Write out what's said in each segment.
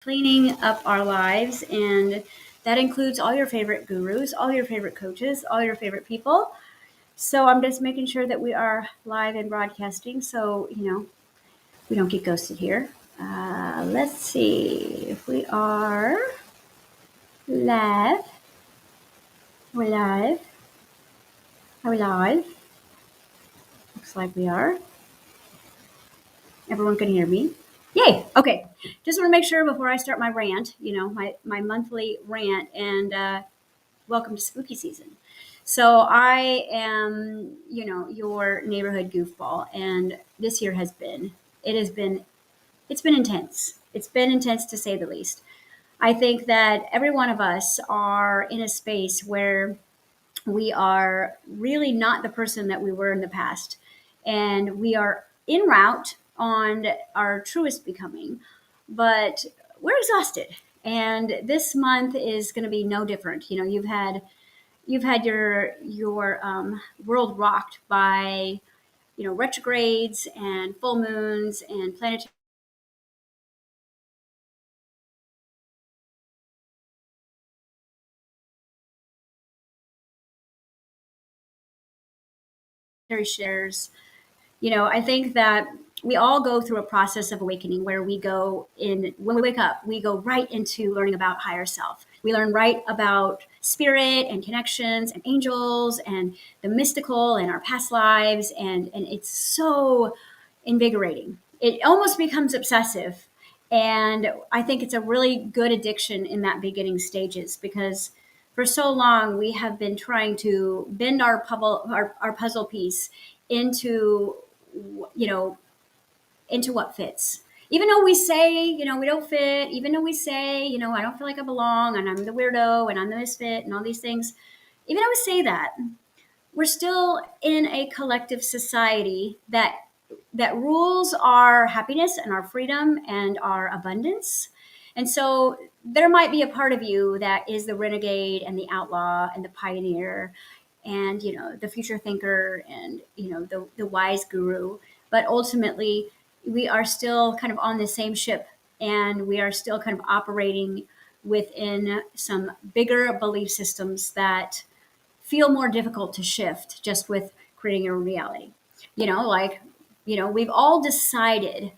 cleaning up our lives. And that includes all your favorite gurus, all your favorite coaches, all your favorite people. So I'm just making sure that we are live and broadcasting so, we don't get ghosted here. Let's see if we are live. We're live. Are we live? Looks like we are. Everyone can hear me. Yay. Okay. Just want to make sure before I start my rant, my monthly rant, and welcome to spooky season. So I am, your neighborhood goofball, and this year it has been, it's been intense. It's been intense to say the least. I think that every one of us are in a space where we are really not the person that we were in the past. And we are en route on our truest becoming, but we're exhausted. And this month is going to be no different. You've had your world rocked by retrogrades and full moons and planetary shares. I think that we all go through a process of awakening where when we wake up, we go right into learning about higher self. We learn right about spirit and connections and angels and the mystical and our past lives. And it's so invigorating. It almost becomes obsessive. And I think it's a really good addiction in that beginning stages because for so long we have been trying to bend our puzzle piece into you know into what fits, even though we say we don't fit, even though we say I don't feel like I belong and I'm the weirdo and I'm the misfit and all these things. Even though we say that, we're still in a collective society that rules our happiness and our freedom and our abundance. And so there might be a part of you that is the renegade and the outlaw and the pioneer and the future thinker and the wise guru. But ultimately we are still kind of on the same ship, and we are still kind of operating within some bigger belief systems that feel more difficult to shift just with creating a reality. Like, we've all decided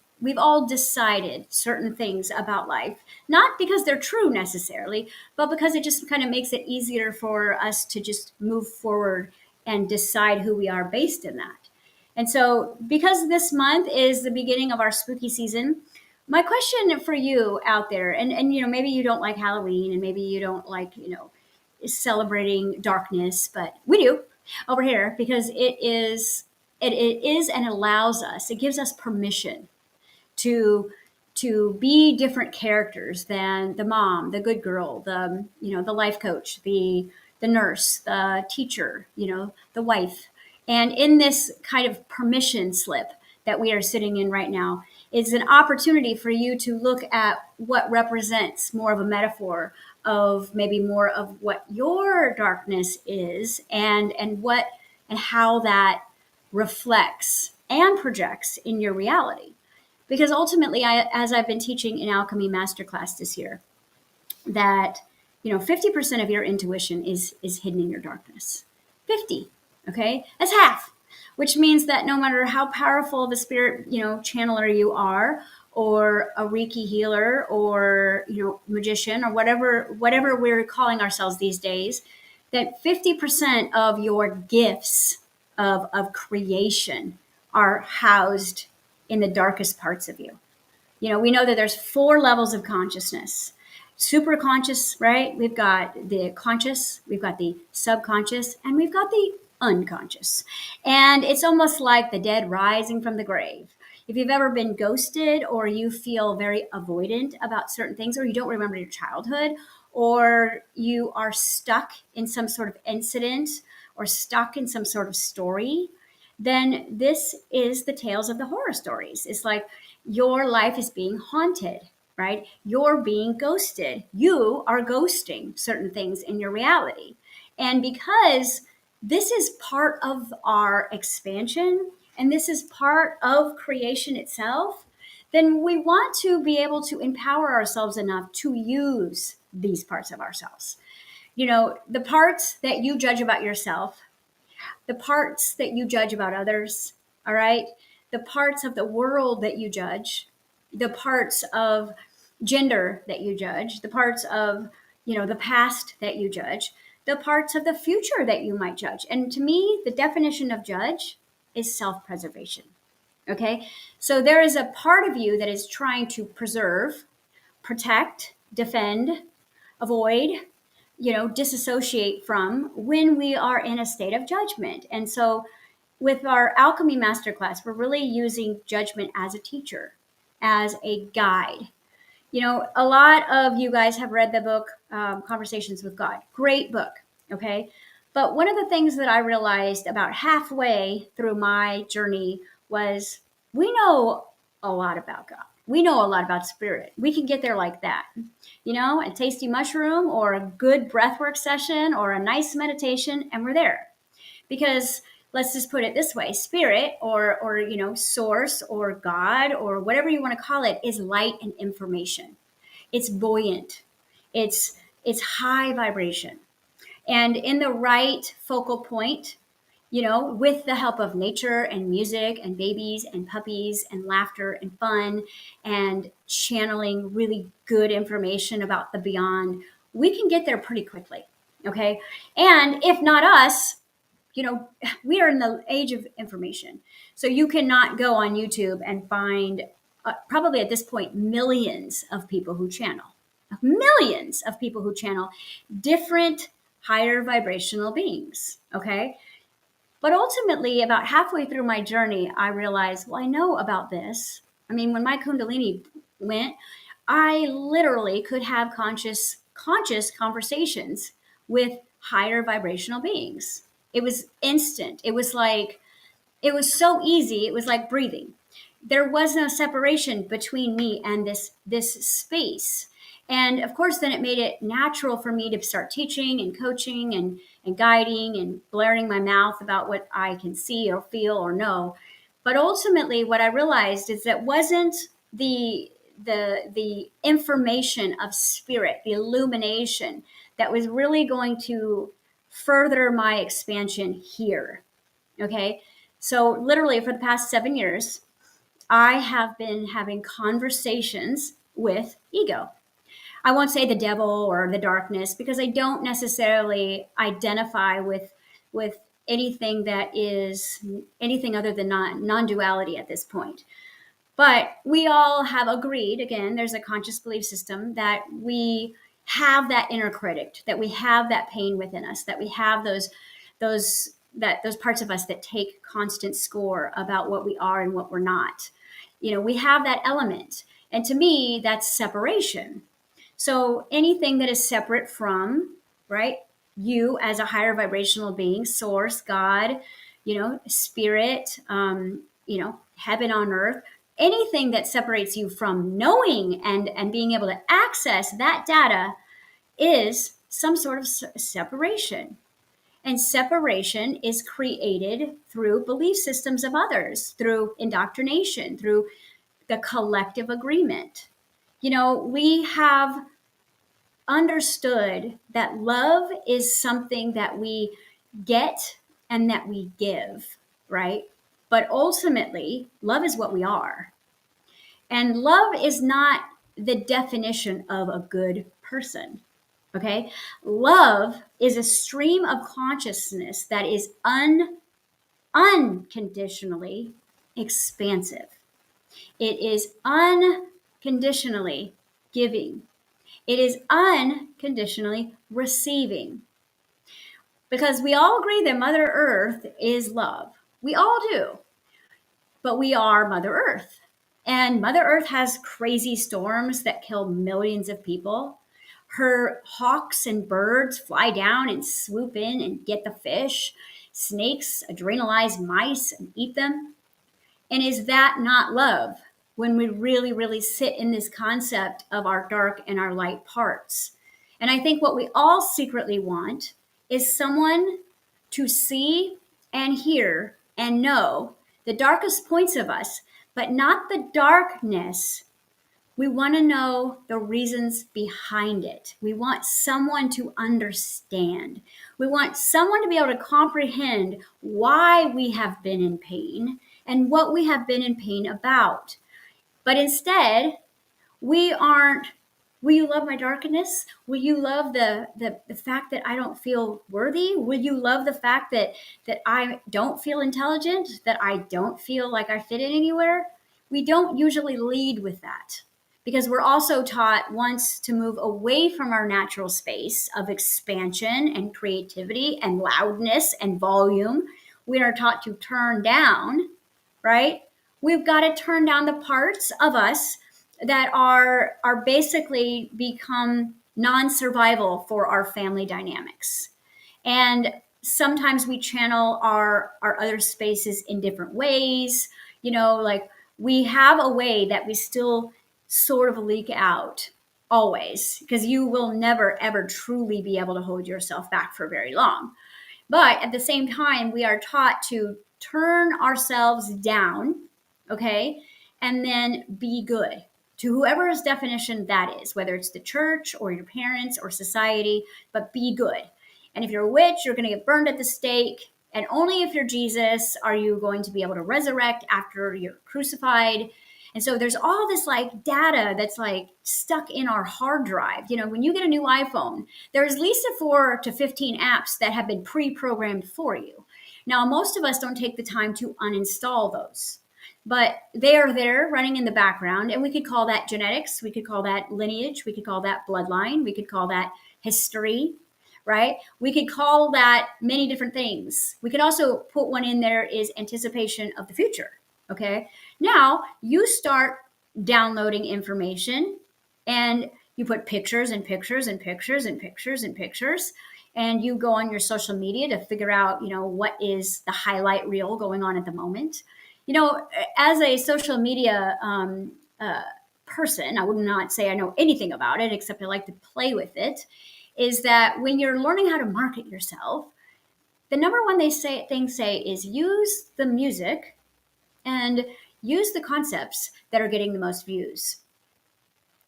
certain things about life, not because they're true necessarily, but because it just kind of makes it easier for us to just move forward and decide who we are based in that. And so, because this month is the beginning of our spooky season, my question for you out there, and maybe you don't like Halloween, and maybe you don't like is celebrating darkness, but we do over here because it is and allows us, it gives us permission to be different characters than the mom, the good girl, the life coach, the nurse, the teacher, the wife. And in this kind of permission slip that we are sitting in right now is an opportunity for you to look at what represents more of a metaphor of maybe more of what your darkness is, and how that reflects and projects in your reality. Because ultimately, as I've been teaching in Alchemy Masterclass this year, that 50% of your intuition is hidden in your darkness. 50, okay, that's half, which means that no matter how powerful of a spirit channeler you are, or a Reiki healer, or magician, or whatever we're calling ourselves these days, that 50% of your gifts of creation are housed in the darkest parts of you. We know that there's 4 levels of consciousness. Super conscious, right? We've got the conscious, we've got the subconscious, and we've got the unconscious. And it's almost like the dead rising from the grave. If you've ever been ghosted, or you feel very avoidant about certain things, or you don't remember your childhood, or you are stuck in some sort of incident, or stuck in some sort of story, then this is the tales of the horror stories. It's like your life is being haunted, right? You're being ghosted. You are ghosting certain things in your reality. And because this is part of our expansion, and this is part of creation itself, then we want to be able to empower ourselves enough to use these parts of ourselves. The parts that you judge about yourself, the parts that you judge about others, all right? The parts of the world that you judge, the parts of gender that you judge, the parts of, the past that you judge, the parts of the future that you might judge. And to me, the definition of judge is self-preservation. Okay? So there is a part of you that is trying to preserve, protect, defend, avoid, disassociate from when we are in a state of judgment. And so with our alchemy masterclass, we're really using judgment as a teacher, as a guide. A lot of you guys have read the book, Conversations with God. Great book. Okay. But one of the things that I realized about halfway through my journey was we know a lot about God. We know a lot about spirit. We can get there like that. A tasty mushroom or a good breathwork session or a nice meditation, and we're there. Because let's just put it this way, spirit or source or God or whatever you want to call it is light and information. It's buoyant. It's high vibration. And in the right focal point, with the help of nature and music and babies and puppies and laughter and fun and channeling really good information about the beyond, we can get there pretty quickly. Okay. And if not us, we are in the age of information. So you cannot go on YouTube and find probably at this point, millions of people who channel different higher vibrational beings. Okay. But ultimately, about halfway through my journey, I realized, well, I know about this. I mean, when my Kundalini went, I literally could have conscious conversations with higher vibrational beings. It was instant. It was so easy. It was like breathing. There was no separation between me and this space. And of course, then it made it natural for me to start teaching and coaching and guiding and blaring my mouth about what I can see or feel or know. But ultimately, what I realized is that wasn't the information of spirit, the illumination that was really going to further my expansion here. Okay. So literally for the past 7 years, I have been having conversations with ego. I won't say the devil or the darkness because I don't necessarily identify with anything that is anything other than non-duality at this point. But we all have agreed, again, there's a conscious belief system that we have that inner critic, that we have that pain within us, that we have those parts of us that take constant score about what we are and what we're not. We have that element. And to me, that's separation. So anything that is separate from, right, you as a higher vibrational being, source, God, spirit, heaven on earth, anything that separates you from knowing and being able to access that data is some sort of separation. And separation is created through belief systems of others, through indoctrination, through the collective agreement. We have understood that love is something that we get and that we give, right? But ultimately, love is what we are. And love is not the definition of a good person. Okay. Love is a stream of consciousness that is unconditionally expansive. It is unconditionally giving. It is unconditionally receiving. Because we all agree that Mother Earth is love. We all do. But we are Mother Earth. And Mother Earth has crazy storms that kill millions of people. Her hawks and birds fly down and swoop in and get the fish. Snakes adrenalize mice and eat them. And is that not love when we really, really sit in this concept of our dark and our light parts? And I think what we all secretly want is someone to see and hear and know the darkest points of us but not the darkness. We want to know the reasons behind it. We want someone to understand. We want someone to be able to comprehend why we have been in pain and what we have been in pain about. But instead, we aren't. Will you love my darkness? Will you love the fact that I don't feel worthy? Will you love the fact that I don't feel intelligent, that I don't feel like I fit in anywhere? We don't usually lead with that because we're also taught once to move away from our natural space of expansion and creativity and loudness and volume. We are taught to turn down, right? We've got to turn down the parts of us that are basically become non-survival for our family dynamics. And sometimes we channel our other spaces in different ways. Like we have a way that we still sort of leak out always, because you will never ever truly be able to hold yourself back for very long. But at the same time, we are taught to turn ourselves down, okay, and then be good to whoever's definition that is, whether it's the church or your parents or society, but be good. And if you're a witch, you're going to get burned at the stake. And only if you're Jesus are you going to be able to resurrect after you're crucified. And so there's all this like data that's like stuck in our hard drive. When you get a new iPhone, there's at least 4 to 15 apps that have been pre-programmed for you. Now, most of us don't take the time to uninstall those, but they are there running in the background. And we could call that genetics. We could call that lineage. We could call that bloodline. We could call that history, right? We could call that many different things. We could also put one in there is anticipation of the future. Okay. Now you start downloading information and you put pictures and pictures and pictures and pictures and pictures, and you go on your social media to figure out, what is the highlight reel going on at the moment. As a social media person, I would not say I know anything about it, except I like to play with it, is that when you're learning how to market yourself, the number one thing say is use the music and use the concepts that are getting the most views.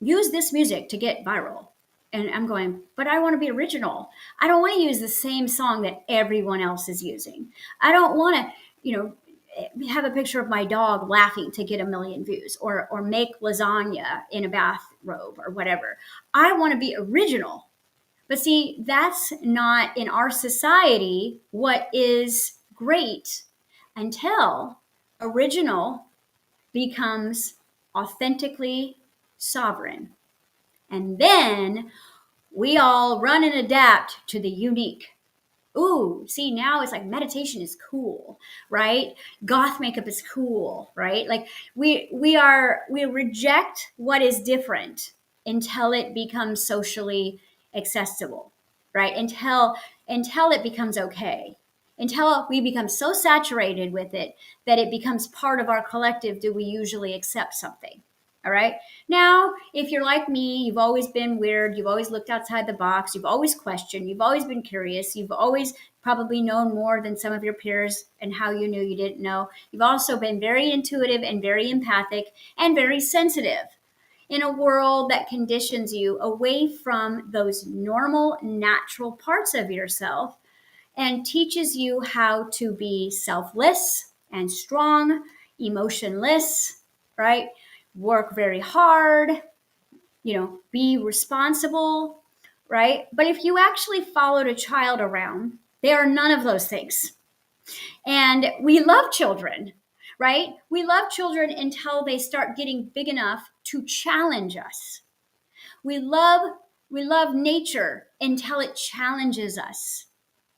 Use this music to get viral. And I'm going, but I want to be original. I don't want to use the same song that everyone else is using. I don't want to, have a picture of my dog laughing to get 1 million views, or make lasagna in a bathrobe or whatever. I want to be original. But see, that's not in our society what is great until original becomes authentically sovereign. And then we all run and adapt to the unique. Ooh, see, now it's like meditation is cool, right? Goth makeup is cool, right? Like we reject what is different until it becomes socially accessible, right? Until it becomes okay. Until we become so saturated with it that it becomes part of our collective, do we usually accept something? All right. Now, if you're like me, you've always been weird. You've always looked outside the box. You've always questioned. You've always been curious. You've always probably known more than some of your peers and how you knew you didn't know. You've also been very intuitive and very empathic and very sensitive in a world that conditions you away from those normal, natural parts of yourself and teaches you how to be selfless and strong, emotionless, right? Work very hard, be responsible, right? But if you actually followed a child around, they are none of those things. And we love children, right? We love children until they start getting big enough to challenge us. We love nature until it challenges us,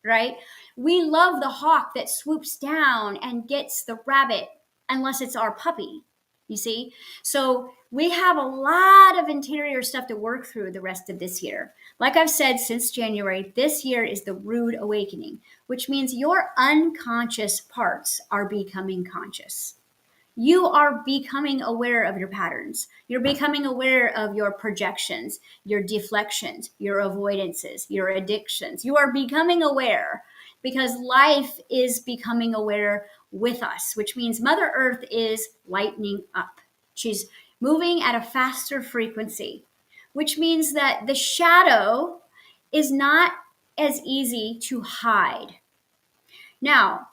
right? We love the hawk that swoops down and gets the rabbit unless it's our puppy. You see? So we have a lot of interior stuff to work through the rest of this year. Like I've said since January, this year is the rude awakening, which means your unconscious parts are becoming conscious. You are becoming aware of your patterns. You're becoming aware of your projections, your deflections, your avoidances, your addictions. You are becoming aware because life is becoming aware with us, which means Mother Earth is lightening up. She's moving at a faster frequency, which means that the shadow is not as easy to hide. Now,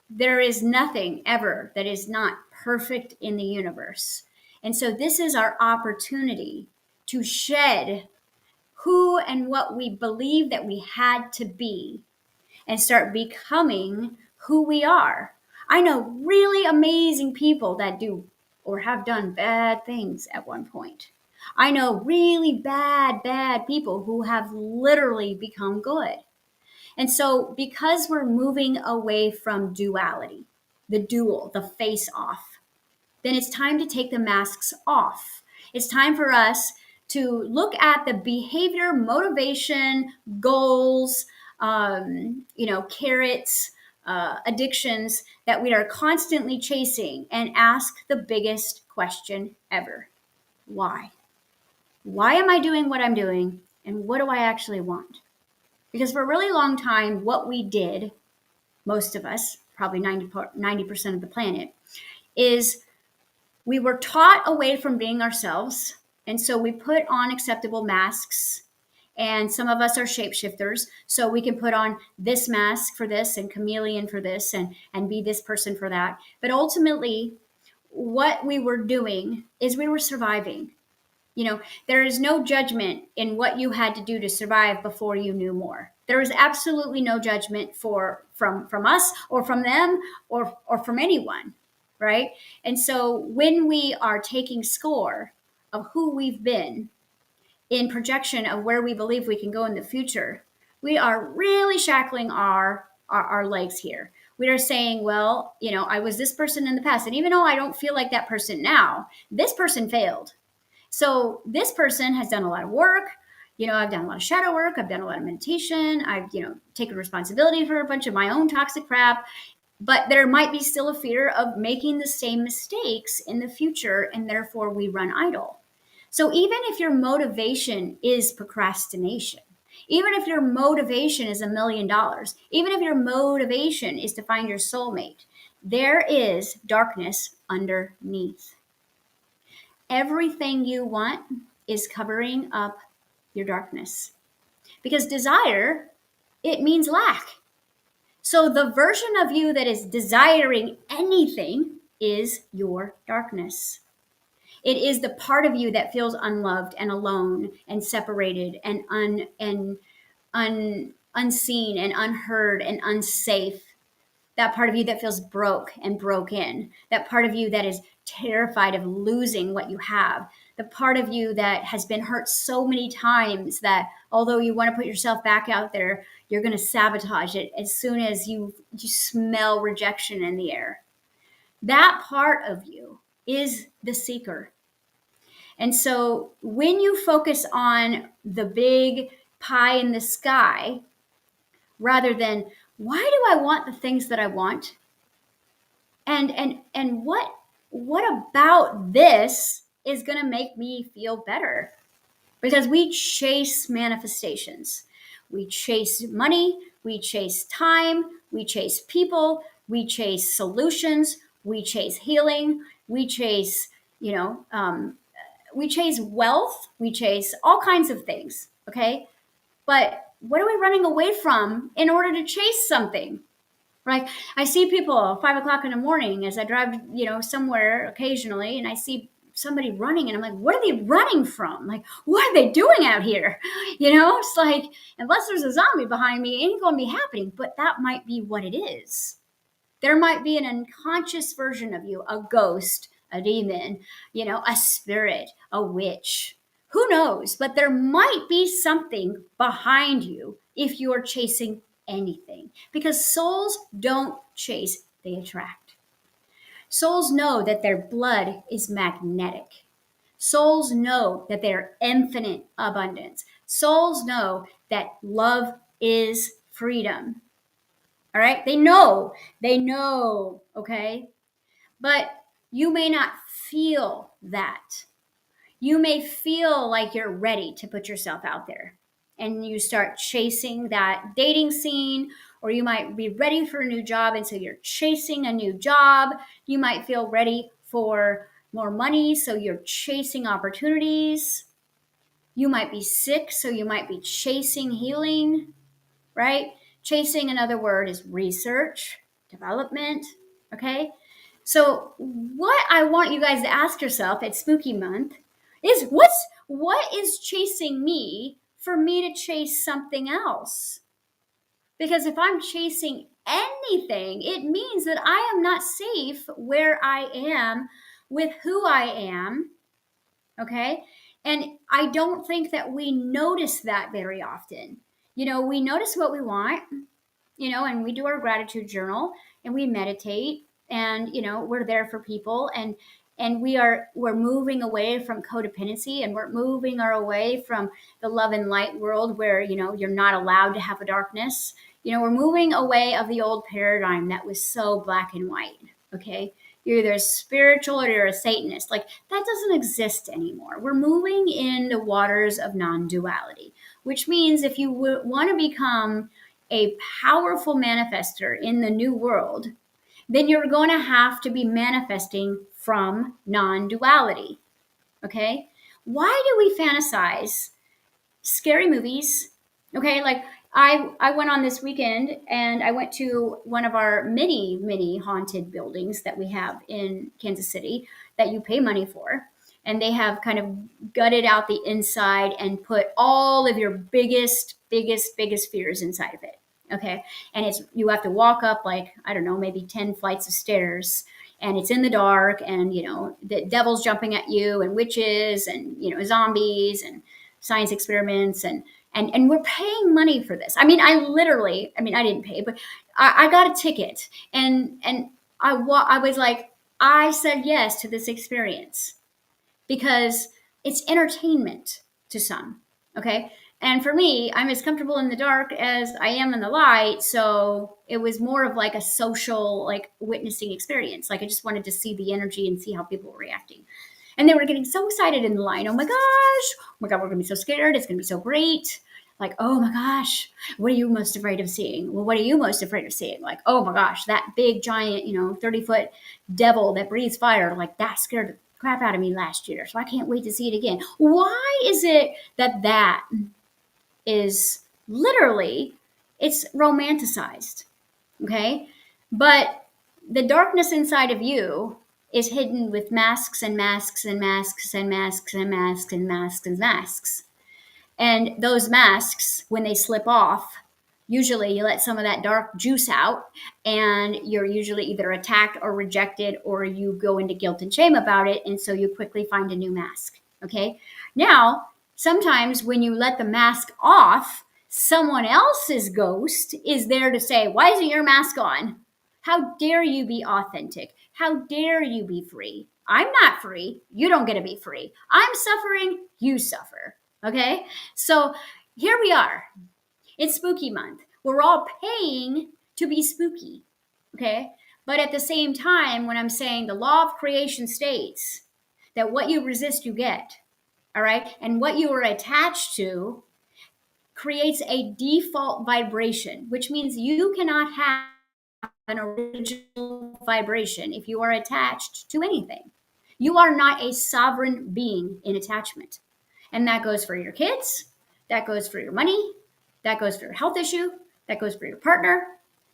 there is nothing ever that is not perfect in the universe. And so this is our opportunity to shed who and what we believe that we had to be and start becoming who we are. I know really amazing people that do or have done bad things at one point. I know really bad people who have literally become good. And so, because we're moving away from duality, the dual, the face off, then it's time to take the masks off. It's time for us to look at the behavior, motivation, goals, carrots, addictions that we are constantly chasing and ask the biggest question ever. Why? Why am I doing what I'm doing? And what do I actually want? Because for a really long time, what we did, most of us, probably 90% of the planet, is we were taught away from being ourselves. And so we put on acceptable masks. And some of us are shapeshifters. So we can put on this mask for this and chameleon for this and be this person for that. But ultimately, what we were doing is we were surviving. There is no judgment in what you had to do to survive before you knew more. There is absolutely no judgment from us or from them or from anyone, right? And so when we are taking score of who we've been in projection of where we believe we can go in the future, we are really shackling our legs here. We are saying, well, I was this person in the past, and even though I don't feel like that person now, this person failed. So this person has done a lot of work. I've done a lot of shadow work. I've done a lot of meditation. I've, taken responsibility for a bunch of my own toxic crap. But there might be still a fear of making the same mistakes in the future, and therefore we run idle. So even if your motivation is procrastination, even if your motivation is $1 million, even if your motivation is to find your soulmate, there is darkness underneath. Everything you want is covering up your darkness. Because desire, it means lack. So the version of you that is desiring anything is your darkness. It is the part of you that feels unloved and alone and separated and unseen and unheard and unsafe. That part of you that feels broke and broken. That part of you that is terrified of losing what you have. The part of you that has been hurt so many times that although you want to put yourself back out there, you're going to sabotage it as soon as you smell rejection in the air. That part of you is the seeker. And so when you focus on the big pie in the sky, rather than why do I want the things that I want? And what about this is going to make me feel better? Because we chase manifestations. We chase money, we chase time, we chase people, we chase solutions, we chase healing, we chase, we chase wealth, we chase all kinds of things, okay? But what are we running away from in order to chase something? Right? I see people 5 o'clock in the morning as I drive, somewhere occasionally, and I see somebody running, and I'm like, what are they running from? Like, what are they doing out here? It's like, unless there's a zombie behind me, it ain't going to be happening. But that might be what it is. There might be an unconscious version of you, a ghost, a demon, a spirit, a witch. Who knows? But there might be something behind you if you're chasing anything, because souls don't chase, they attract. Souls know that their blood is magnetic. Souls know that they're infinite abundance. Souls know that love is freedom. All right? They know, okay? But you may not feel that. You may feel like you're ready to put yourself out there, and you start chasing that dating scene or you might be ready for a new job, and so you're chasing a new job. You might feel ready for more money, so you're chasing opportunities. You might be sick, so you might be chasing healing, right? Chasing, another word, is research, development, okay? So what I want you guys to ask yourself at Spooky Month is what is chasing me for me to chase something else? Because if I'm chasing anything, it means that I am not safe where I am with who I am, okay? And I don't think that we notice that very often. We notice what we want, and we do our gratitude journal and we meditate, and we're there for people, and we're moving away from codependency, and we're moving our away from the love and light world where you're not allowed to have a darkness. We're moving away of the old paradigm that was so black and white. Okay, you're either spiritual or you're a Satanist. Like, that doesn't exist anymore. We're moving in the waters of non-duality, which means if you want to become a powerful manifester in the new world, then you're going to have to be manifesting from non-duality. Okay? Why do we fantasize scary movies? Okay, like I went on this weekend and I went to one of our many haunted buildings that we have in Kansas City that you pay money for. And they have kind of gutted out the inside and put all of your biggest fears inside of it. Okay. And you have to walk up, like, I don't know, maybe 10 flights of stairs, and it's in the dark, and the devil's jumping at you, and witches, and zombies, and science experiments, and we're paying money for this. I mean, I didn't pay, but I got a ticket, and I was like, I said yes to this experience because it's entertainment to some. Okay. And for me, I'm as comfortable in the dark as I am in the light. So it was more of like a social, like, witnessing experience. Like, I just wanted to see the energy and see how people were reacting. And they were getting so excited in the line. Oh my gosh. Oh my God, we're going to be so scared. It's going to be so great. Like, oh my gosh, what are you most afraid of seeing? Well, what are you most afraid of seeing? Like, oh my gosh, that big, giant, 30-foot devil that breathes fire. Like, that scared the crap out of me last year. So I can't wait to see it again. Why is it that is literally, it's romanticized? Okay. But the darkness inside of you is hidden with masks and masks and masks and masks and masks and masks and masks. And those masks, when they slip off, usually you let some of that dark juice out, and you're usually either attacked or rejected, or you go into guilt and shame about it. And so you quickly find a new mask. Okay. Now, sometimes when you let the mask off, someone else's ghost is there to say, why isn't your mask on? How dare you be authentic? How dare you be free? I'm not free. You don't get to be free. I'm suffering. You suffer. Okay. So here we are. It's Spooky Month. We're all paying to be spooky. Okay. But at the same time, when I'm saying the law of creation states that what you resist, you get. All right. And what you are attached to creates a default vibration, which means you cannot have an original vibration if you are attached to anything. You are not a sovereign being in attachment. And that goes for your kids. That goes for your money. That goes for your health issue. That goes for your partner.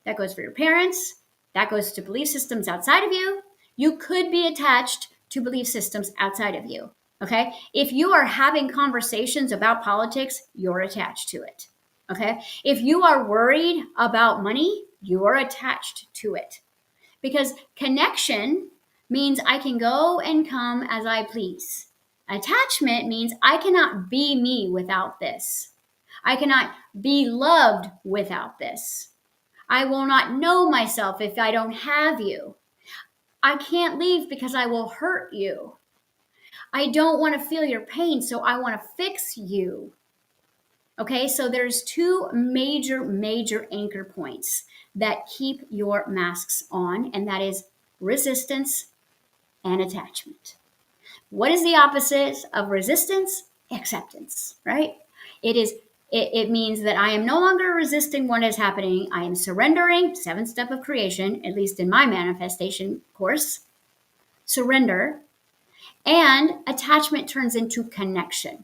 That goes for your parents. That goes to belief systems outside of you. You could be attached to belief systems outside of you. Okay. If you are having conversations about politics, you're attached to it. Okay. If you are worried about money, you are attached to it. Because connection means I can go and come as I please. Attachment means I cannot be me without this. I cannot be loved without this. I will not know myself if I don't have you. I can't leave because I will hurt you. I don't want to feel your pain, so I want to fix you. Okay, so there's two major anchor points that keep your masks on, and that is resistance and attachment. What is the opposite of resistance? Acceptance, right? It is It means that I am no longer resisting what is happening. I am surrendering, seventh step of creation, at least in my manifestation course. Surrender. And attachment turns into connection.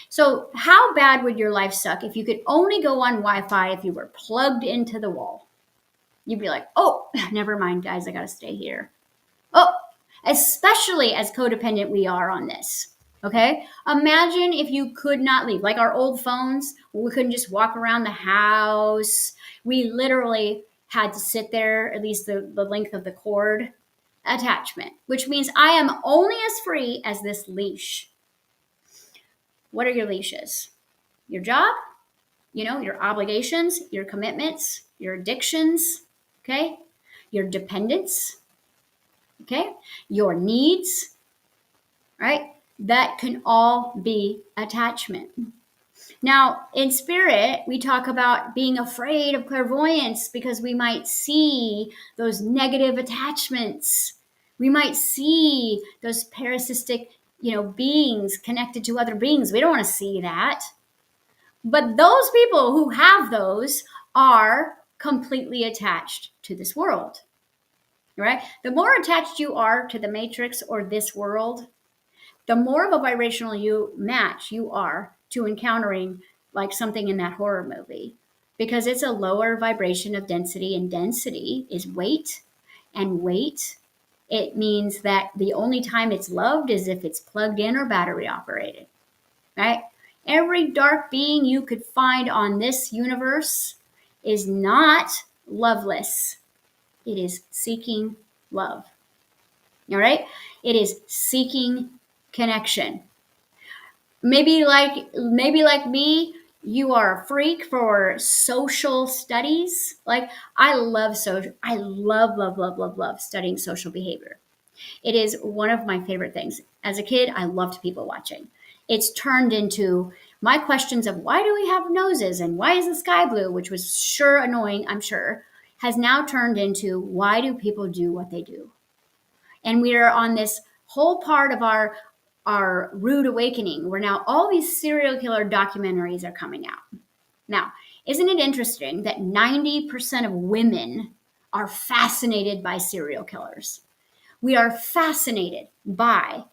So, how bad would your life suck if you could only go on Wi Fi if you were plugged into the wall? You'd be like, oh, never mind, guys, I got to stay here. Oh, especially as codependent we are on this. Okay. Imagine if you could not leave, like our old phones, we couldn't just walk around the house. We literally had to sit there, at least the length of the cord. Attachment, which means I am only as free as this leash. What are your leashes? Your job, your obligations, your commitments, your addictions, okay? Your dependence, okay? Your needs, right? That can all be attachment. Now, in spirit, we talk about being afraid of clairvoyance because we might see those negative attachments. We might see those parasitic, beings connected to other beings. We don't want to see that. But those people who have those are completely attached to this world, right? The more attached you are to the matrix or this world, the more of a vibrational match you are to encountering like something in that horror movie, because it's a lower vibration of density, and density is weight, and weight, it means that the only time it's loved is if it's plugged in or battery operated, right? Every dark being you could find on this universe is not loveless. It is seeking love. All right? It is seeking connection. Maybe like me, you are a freak for social studies. Like I love love studying social behavior. It is one of my favorite things. As a kid, I loved people watching. It's turned into my questions of why do we have noses and why is the sky blue, which was sure annoying, I'm sure, has now turned into why do people do what they do? And we are on this whole part of our rude awakening where now all these serial killer documentaries are coming out. Now, isn't it interesting that 90% of women are fascinated by serial killers? We are fascinated by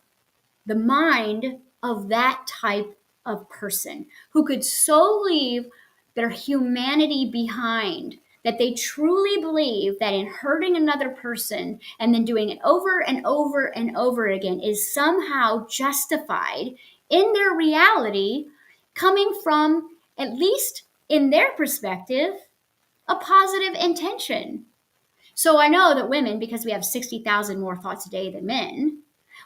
the mind of that type of person who could so leave their humanity behind that they truly believe that in hurting another person and then doing it over and over and over again is somehow justified in their reality, coming from, at least in their perspective, a positive intention. So I know that women, because we have 60,000 more thoughts a day than men,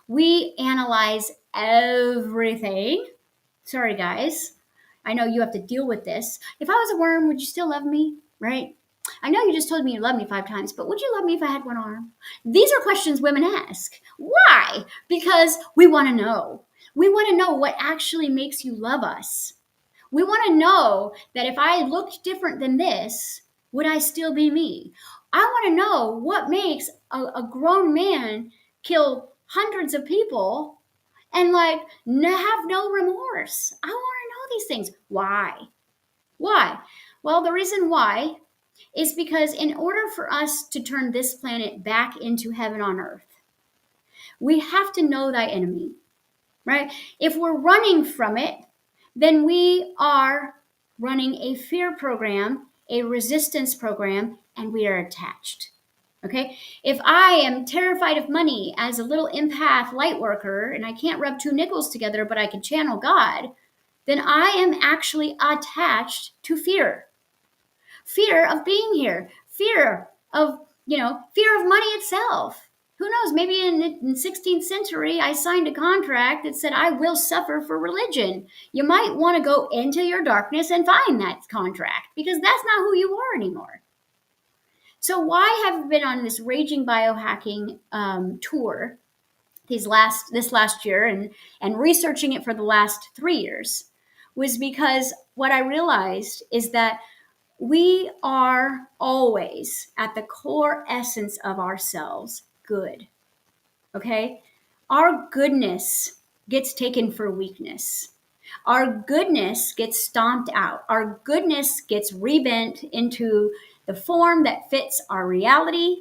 we analyze everything. Sorry, guys. I know you have to deal with this. If I was a worm, would you still love me? Right? I know you just told me you love me 5 times, but would you love me if I had one arm? These are questions women ask. Why? Because we want to know. We want to know what actually makes you love us. We want to know that if I looked different than this, would I still be me? I want to know what makes a grown man kill hundreds of people and have no remorse. I want to know these things. Why? Why? Well, the reason why is because in order for us to turn this planet back into heaven on earth, we have to know thy enemy, right? If we're running from it, then we are running a fear program, a resistance program, and we are attached. Okay? If I am terrified of money as a little empath light worker and I can't rub 2 nickels together, but I can channel God, then I am actually attached to fear. Fear of being here, fear of, fear of money itself. Who knows? Maybe in the 16th century, I signed a contract that said I will suffer for religion. You might want to go into your darkness and find that contract because that's not who you are anymore. So why have I been on this raging biohacking tour this last year and researching it for the last 3 years was because what I realized is that we are always at the core essence of ourselves good. Okay? Our goodness gets taken for weakness. Our goodness gets stomped out. Our goodness gets rebent into the form that fits our reality.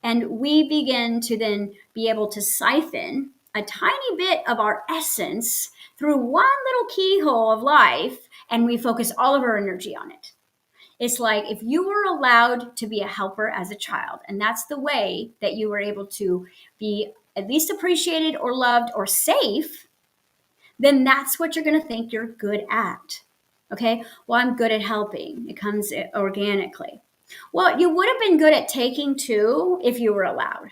And we begin to then be able to siphon a tiny bit of our essence through one little keyhole of life, and we focus all of our energy on it. It's like if you were allowed to be a helper as a child, and that's the way that you were able to be at least appreciated or loved or safe, then that's what you're going to think you're good at. Okay, well, I'm good at helping. It comes organically. Well, you would have been good at taking too if you were allowed.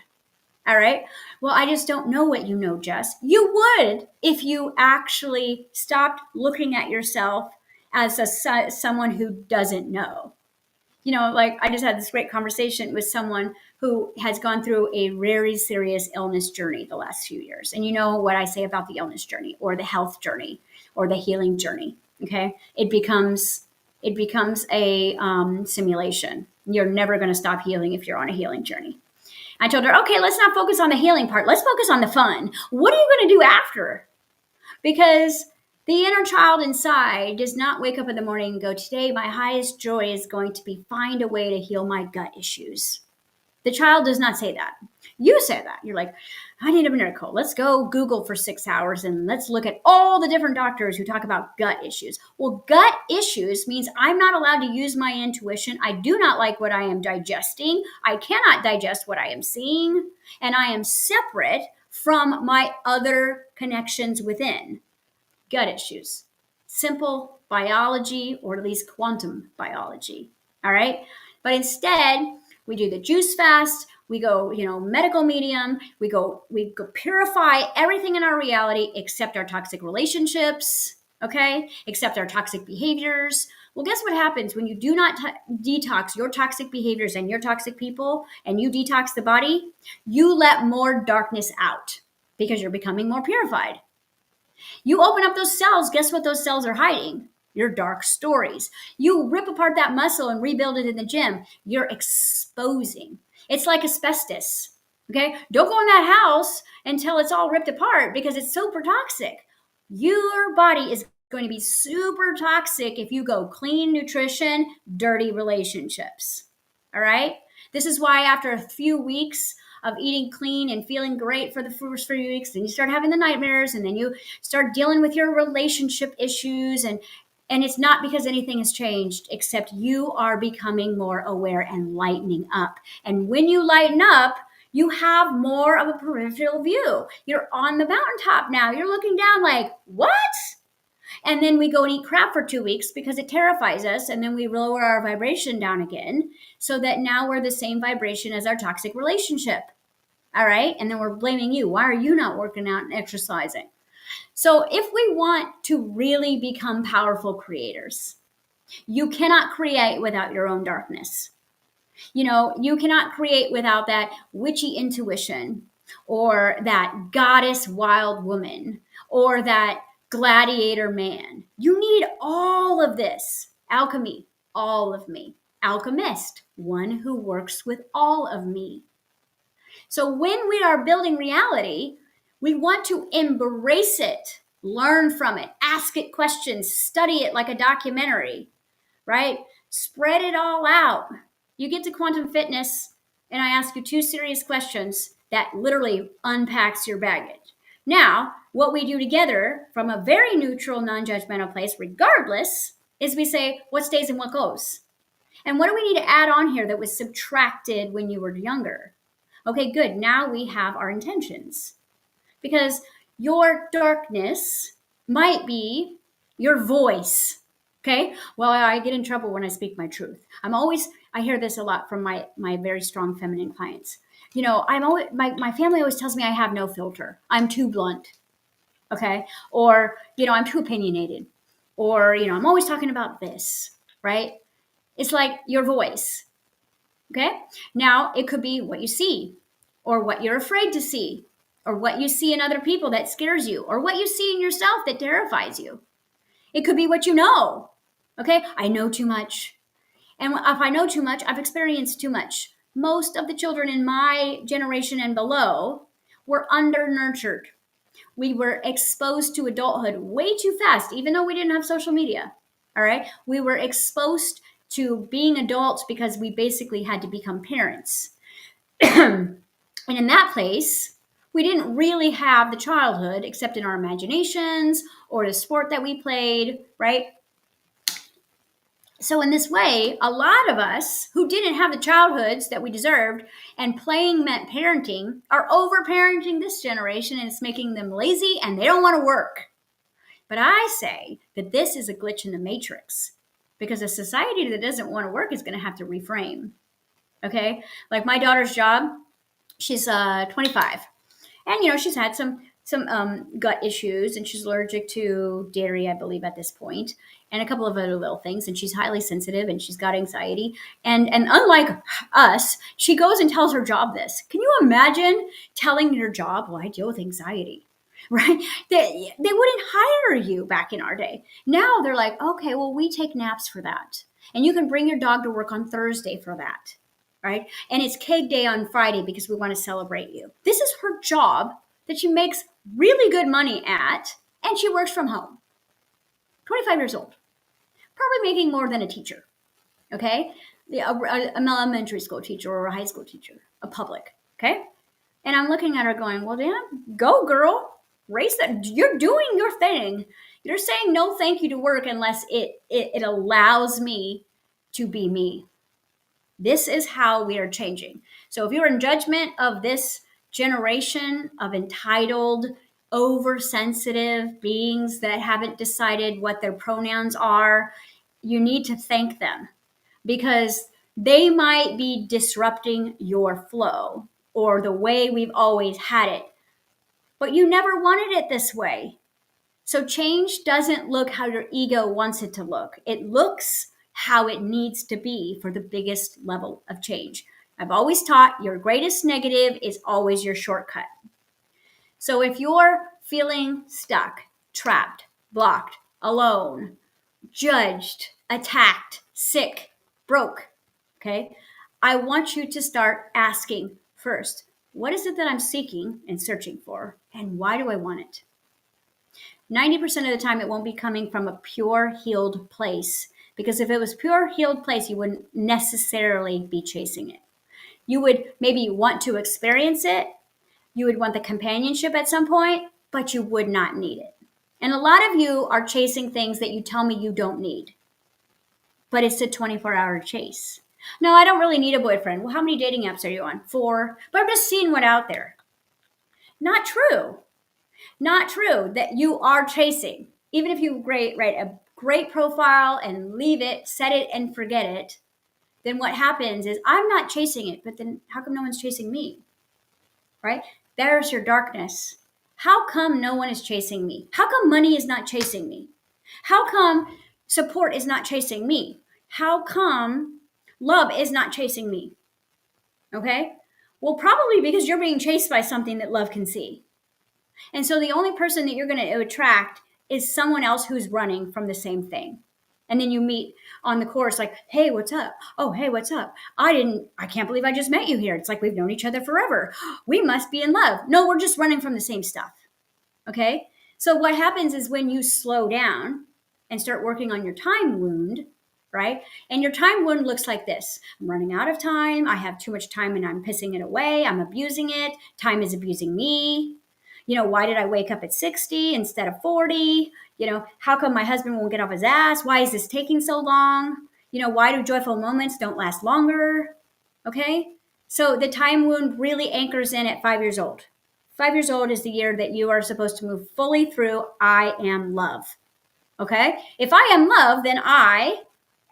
All right. Well, I just don't know what you know, Jess. You would if you actually stopped looking at yourself as someone who doesn't know. Like I just had this great conversation with someone who has gone through a very serious illness journey the last few years. And you know what I say about the illness journey or the health journey or the healing journey. Okay. It becomes a simulation. You're never going to stop healing if you're on a healing journey. I told her, okay, let's not focus on the healing part. Let's focus on the fun. What are you going to do after? Because the inner child inside does not wake up in the morning and go, today my highest joy is going to be find a way to heal my gut issues. The child does not say that. You say that. You're like, I need a miracle. Let's go Google for 6 hours and let's look at all the different doctors who talk about gut issues. Well, gut issues means I'm not allowed to use my intuition. I do not like what I am digesting. I cannot digest what I am seeing. And I am separate from my other connections within. Gut issues. Simple biology, or at least quantum biology. All right. But instead, we do the juice fast. We go, medical medium. We go purify everything in our reality except our toxic relationships. Okay. Except our toxic behaviors. Well, guess what happens when you do not detox your toxic behaviors and your toxic people, and you detox the body? You let more darkness out because you're becoming more purified. You open up those cells, guess what those cells are hiding? Your dark stories. You rip apart that muscle and rebuild it in the gym. You're exposing. It's like asbestos. Okay? Don't go in that house until it's all ripped apart because it's super toxic. Your body is going to be super toxic if you go clean nutrition, dirty relationships. All right? This is why after a few weeks of eating clean and feeling great for the first few weeks, then you start having the nightmares, and then you start dealing with your relationship issues, and it's not because anything has changed, except you are becoming more aware and lightening up. And when you lighten up, you have more of a peripheral view. You're on the mountaintop now. You're looking down like, what? And then we go and eat crap for 2 weeks because it terrifies us. And then we lower our vibration down again so that now we're the same vibration as our toxic relationship. All right. And then we're blaming you. Why are you not working out and exercising? So if we want to really become powerful creators, you cannot create without your own darkness. You cannot create without that witchy intuition or that goddess wild woman or that gladiator man. You need all of this. Alchemy, all of me. Alchemist, one who works with all of me. So when we are building reality, we want to embrace it, learn from it, ask it questions, study it like a documentary, right? Spread it all out. You get to quantum fitness, and I ask you 2 serious questions that literally unpacks your baggage. Now, what we do together from a very neutral, non-judgmental place, regardless, is we say, what stays and what goes? And what do we need to add on here that was subtracted when you were younger? Okay, good. Now we have our intentions. Because your darkness might be your voice. Okay? Well, I get in trouble when I speak my truth. I hear this a lot from my very strong feminine clients. My family always tells me I have no filter. I'm too blunt. Okay? Or, I'm too opinionated. Or, I'm always talking about this, right? It's like your voice. Okay? Now, it could be what you see, or what you're afraid to see, or what you see in other people that scares you, or what you see in yourself that terrifies you. It could be what you know. Okay? I know too much. And if I know too much, I've experienced too much. Most of the children in my generation and below were under-nurtured. We were exposed to adulthood way too fast, even though we didn't have social media. All right. We were exposed to being adults because we basically had to become parents. And in that place, we didn't really have the childhood except in our imaginations or the sport that we played, right? So, in this way, a lot of us who didn't have the childhoods that we deserved and playing meant parenting are over parenting this generation, and it's making them lazy and they don't want to work. But I say that this is a glitch in the matrix because a society that doesn't want to work is going to have to reframe. Okay. Like my daughter's job, she's 25, and she's had some gut issues, and she's allergic to dairy, I believe, at this point, and a couple of other little things. And she's highly sensitive, and she's got anxiety. And unlike us, she goes and tells her job this. Can you imagine telling your job, "Well, I deal with anxiety"? Right? They wouldn't hire you back in our day. Now they're like, okay, well, we take naps for that, and you can bring your dog to work on Thursday for that. Right? And it's cake day on Friday because we want to celebrate you. This is her job that she makes really good money at, and she works from home. 25 years old. Probably making more than a teacher. Okay? An elementary school teacher or a high school teacher, a public. Okay? And I'm looking at her going, well, damn, go girl. Race that. You're doing your thing. You're saying no thank you to work unless it allows me to be me. This is how we are changing. So if you're in judgment of this generation of entitled, oversensitive beings that haven't decided what their pronouns are, you need to thank them because they might be disrupting your flow or the way we've always had it. But you never wanted it this way. So change doesn't look how your ego wants it to look. It looks how it needs to be for the biggest level of change. I've always taught your greatest negative is always your shortcut. So if you're feeling stuck, trapped, blocked, alone, judged, attacked, sick, broke, okay, I want you to start asking first, what is it that I'm seeking and searching for, and why do I want it? 90% of the time, it won't be coming from a pure, healed place. Because if it was pure, healed place, you wouldn't necessarily be chasing it. You would maybe want to experience it. You would want the companionship at some point, but you would not need it. And a lot of you are chasing things that you tell me you don't need. But it's a 24-hour chase. No, I don't really need a boyfriend. Well, how many dating apps are you on? 4. But I'm just seeing what out there. Not true. Not true that you are chasing. Even if you write a great profile and leave it, set it and forget it, then what happens is I'm not chasing it, but then how come no one's chasing me? Right? There's your darkness. How come no one is chasing me? How come money is not chasing me? How come support is not chasing me? How come love is not chasing me? Okay? Well, probably because you're being chased by something that love can see. And so the only person that you're going to attract is someone else who's running from the same thing. And then you meet on the course like, hey, what's up? Oh, hey, what's up? I can't believe I just met you here. It's like we've known each other forever. We must be in love. No, we're just running from the same stuff. Okay? So what happens is when you slow down and start working on your time wound, right? And your time wound looks like this. I'm running out of time. I have too much time and I'm pissing it away. I'm abusing it. Time is abusing me. Why did I wake up at 60 instead of 40? How come my husband won't get off his ass? Why is this taking so long? Why do joyful moments don't last longer? Okay? So the time wound really anchors in at 5 years old. 5 years old is the year that you are supposed to move fully through I am love. Okay? If I am love, then I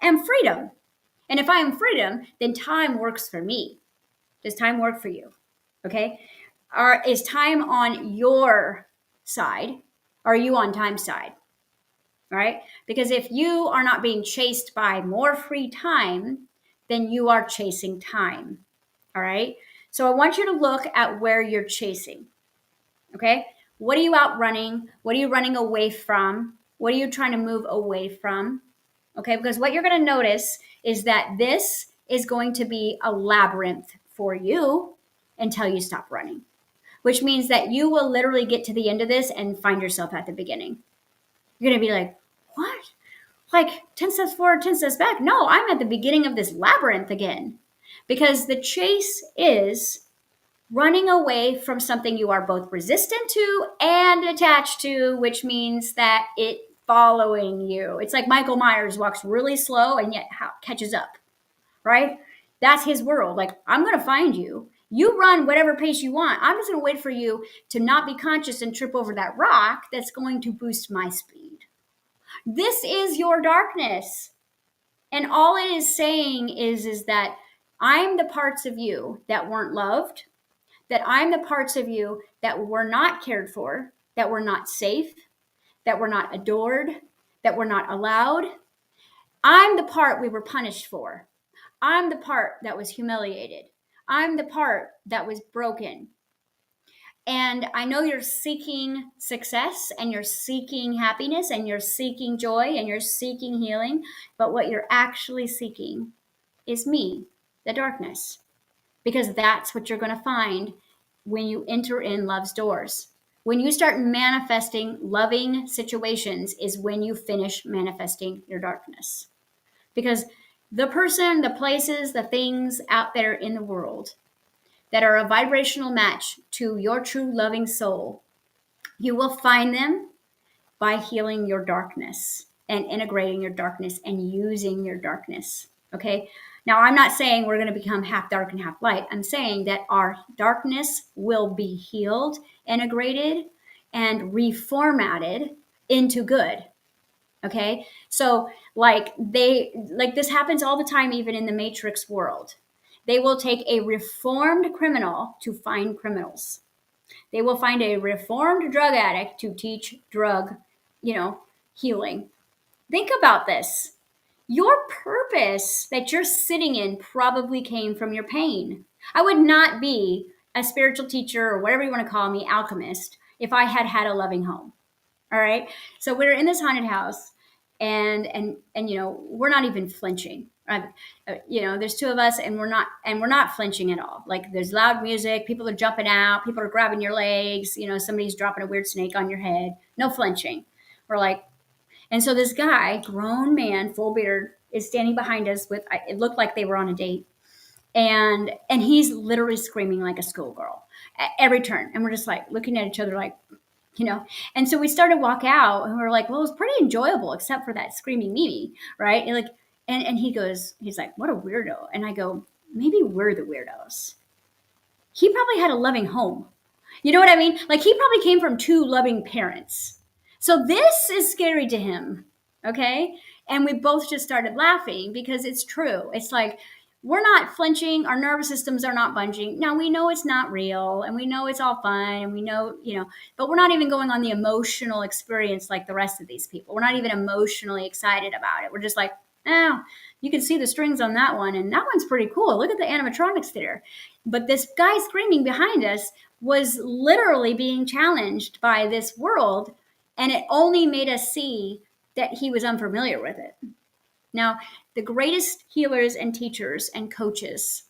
am freedom. And if I am freedom, then time works for me. Does time work for you? Okay? Is time on your side? Or are you on time's side? All right? Because if you are not being chased by more free time, then you are chasing time. All right? So I want you to look at where you're chasing. Okay? What are you outrunning? What are you running away from? What are you trying to move away from? Okay? Because what you're going to notice is that this is going to be a labyrinth for you until you stop running. which means that you will literally get to the end of this and find yourself at the beginning. You're going to be like, what? Like 10 steps forward, 10 steps back. No, I'm at the beginning of this labyrinth again. Because the chase is running away from something you are both resistant to and attached to, which means that it following you. It's like Michael Myers walks really slow and yet catches up, right? That's his world. Like, I'm going to find you. You run whatever pace you want. I'm just going to wait for you to not be conscious and trip over that rock that's going to boost my speed. This is your darkness. And all it is saying is that I'm the parts of you that weren't loved, that I'm the parts of you that were not cared for, that were not safe, that were not adored, that were not allowed. I'm the part we were punished for. I'm the part that was humiliated. I'm the part that was broken. And I know you're seeking success and you're seeking happiness and you're seeking joy and you're seeking healing, but what you're actually seeking is me, the darkness, because that's what you're going to find when you enter in love's doors. When you start manifesting loving situations is when you finish manifesting your darkness. Because the person, the places, the things out there in the world that are a vibrational match to your true loving soul, you will find them by healing your darkness and integrating your darkness and using your darkness. Okay. Now, I'm not saying we're going to become half dark and half light. I'm saying that our darkness will be healed, integrated, and reformatted into good. Okay. So this happens all the time, even in the Matrix world. They will take a reformed criminal to find criminals. They will find a reformed drug addict to teach drug, healing. Think about this. Your purpose that you're sitting in probably came from your pain. I would not be a spiritual teacher or whatever you want to call me, alchemist, if I had had a loving home. All right. So we're in this haunted house and we're not even flinching. There's two of us and we're not flinching at all. Like, there's loud music, people are jumping out, people are grabbing your legs, somebody's dropping a weird snake on your head. No flinching. We're like, and so this guy, grown man, full beard, is standing behind us with, it looked like they were on a date. And he's literally screaming like a schoolgirl at every turn. And we're just like looking at each other like, and so we started to walk out and we were like, well, it was pretty enjoyable except for that screaming Mimi, right? And he's like, what a weirdo. And I go, maybe we're the weirdos. He probably had a loving home. You know what I mean? Like, he probably came from two loving parents. So this is scary to him. Okay. And we both just started laughing because it's true. It's like, we're not flinching. Our nervous systems are not bunching. Now, we know it's not real and we know it's all fun and we know, but we're not even going on the emotional experience like the rest of these people. We're not even emotionally excited about it. We're just like, you can see the strings on that one. And that one's pretty cool. Look at the animatronics there. But this guy screaming behind us was literally being challenged by this world. And it only made us see that he was unfamiliar with it. Now, the greatest healers and teachers and coaches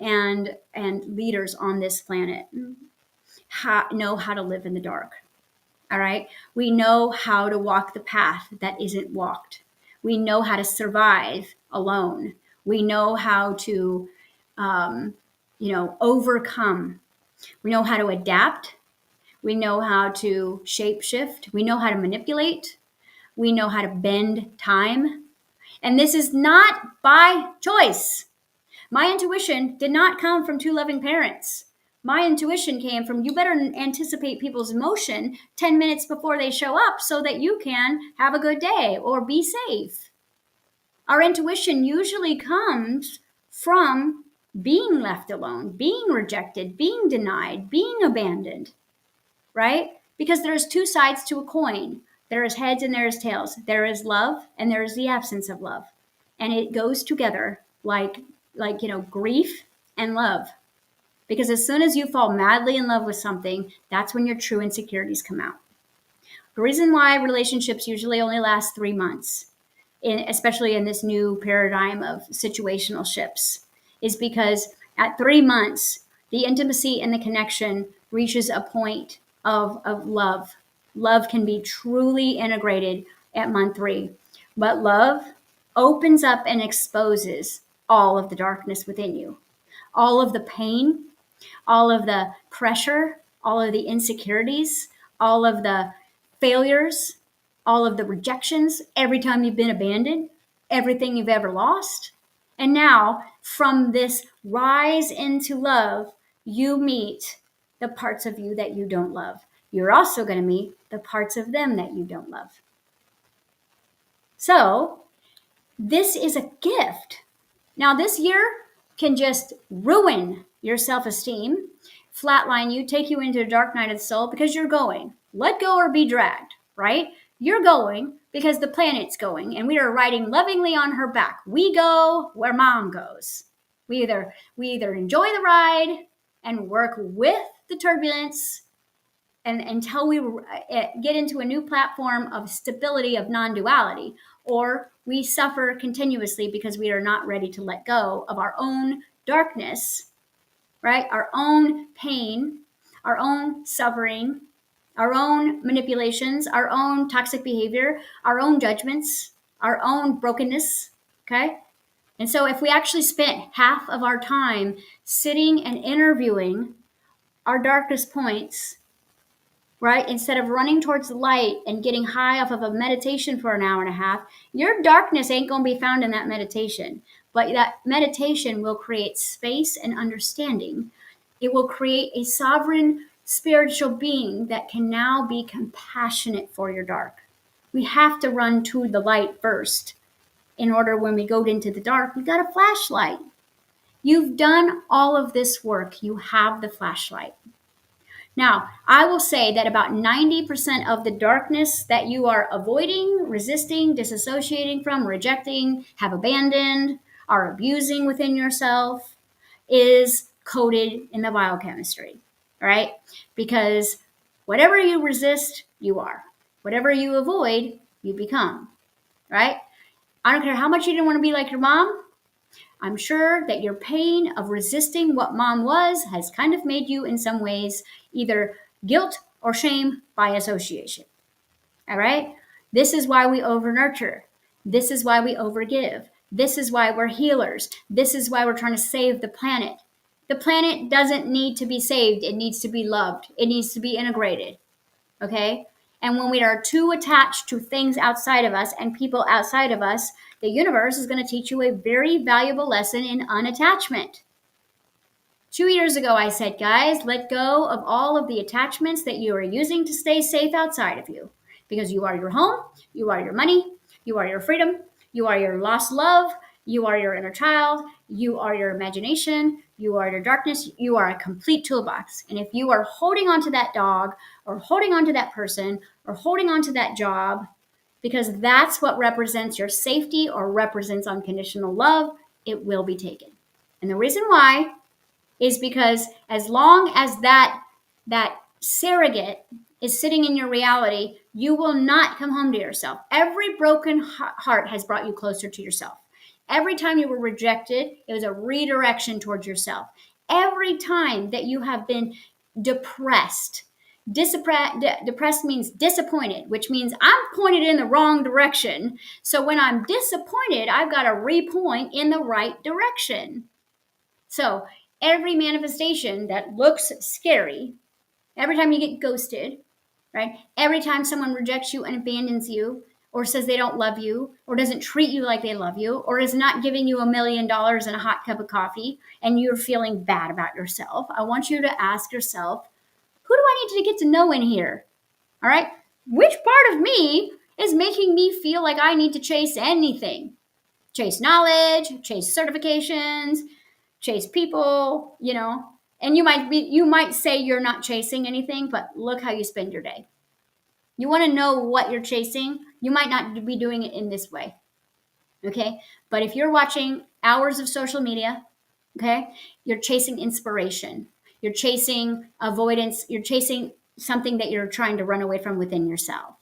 and leaders on this planet know how to live in the dark. All right. We know how to walk the path that isn't walked. We know how to survive alone. We know how to, overcome. We know how to adapt. We know how to shapeshift. We know how to manipulate. We know how to bend time. And this is not by choice. My intuition did not come from two loving parents. My intuition came from, you better anticipate people's emotion 10 minutes before they show up so that you can have a good day or be safe. Our intuition usually comes from being left alone, being rejected, being denied, being abandoned, right? Because there's two sides to a coin. There is heads and there is tails. There is love and there is the absence of love. And it goes together like grief and love. Because as soon as you fall madly in love with something, that's when your true insecurities come out. The reason why relationships usually only last 3 months, especially in this new paradigm of situational ships, is because at 3 months, the intimacy and the connection reaches a point of love. Love can be truly integrated at month 3. But love opens up and exposes all of the darkness within you, all of the pain, all of the pressure, all of the insecurities, all of the failures, all of the rejections, every time you've been abandoned, everything you've ever lost. And now, from this rise into love, you meet the parts of you that you don't love. You're also going to meet the parts of them that you don't love. So, this is a gift. Now, this year can just ruin your self-esteem, flatline you, take you into a dark night of the soul because you're going. Let go or be dragged, right? You're going because the planet's going, and we are riding lovingly on her back. We go where mom goes. We either enjoy the ride and work with the turbulence and until we get into a new platform of stability, of non-duality, or we suffer continuously because we are not ready to let go of our own darkness, right? Our own pain, our own suffering, our own manipulations, our own toxic behavior, our own judgments, our own brokenness, okay? And so if we actually spent half of our time sitting and interviewing our darkest points, right? Instead of running towards the light and getting high off of a meditation for an hour and a half, your darkness ain't going to be found in that meditation. But that meditation will create space and understanding. It will create a sovereign spiritual being that can now be compassionate for your dark. We have to run to the light first. In order, when we go into the dark, we got a flashlight. You've done all of this work. You have the flashlight. Now, I will say that about 90% of the darkness that you are avoiding, resisting, disassociating from, rejecting, have abandoned, are abusing within yourself is coded in the biochemistry, right? Because whatever you resist, you are. Whatever you avoid, you become, right? I don't care how much you didn't want to be like your mom. I'm sure that your pain of resisting what mom was has kind of made you, in some ways, either guilt or shame by association. All right? This is why we over nurture. This is why we overgive. This is why we're healers. This is why we're trying to save the planet. The planet doesn't need to be saved. It needs to be loved. It needs to be integrated. Okay? And when we are too attached to things outside of us and people outside of us, the universe is going to teach you a very valuable lesson in unattachment. 2 years ago, I said, guys, let go of all of the attachments that you are using to stay safe outside of you. Because you are your home, you are your money, you are your freedom, you are your lost love, you are your inner child, you are your imagination, you are your darkness, you are a complete toolbox. And if you are holding on to that dog or holding on to that person or holding on to that job, because that's what represents your safety or represents unconditional love, it will be taken. And the reason why is because as long as that surrogate is sitting in your reality, you will not come home to yourself. Every broken heart has brought you closer to yourself. Every time you were rejected, it was a redirection towards yourself. Every time that you have been depressed, depressed means disappointed, which means I'm pointed in the wrong direction. So when I'm disappointed, I've got to repoint in the right direction. So every manifestation that looks scary, every time you get ghosted, right? Every time someone rejects you and abandons you, or says they don't love you, or doesn't treat you like they love you, or is not giving you $1 million and a hot cup of coffee, and you're feeling bad about yourself, I want you to ask yourself, who do I need to get to know in here? All right? Which part of me is making me feel like I need to chase anything? Chase knowledge, chase certifications, chase people, and you might say you're not chasing anything, but look how you spend your day. You want to know what you're chasing? You might not be doing it in this way. Okay? But if you're watching hours of social media, okay, you're chasing inspiration. You're chasing avoidance. You're chasing something that you're trying to run away from within yourself.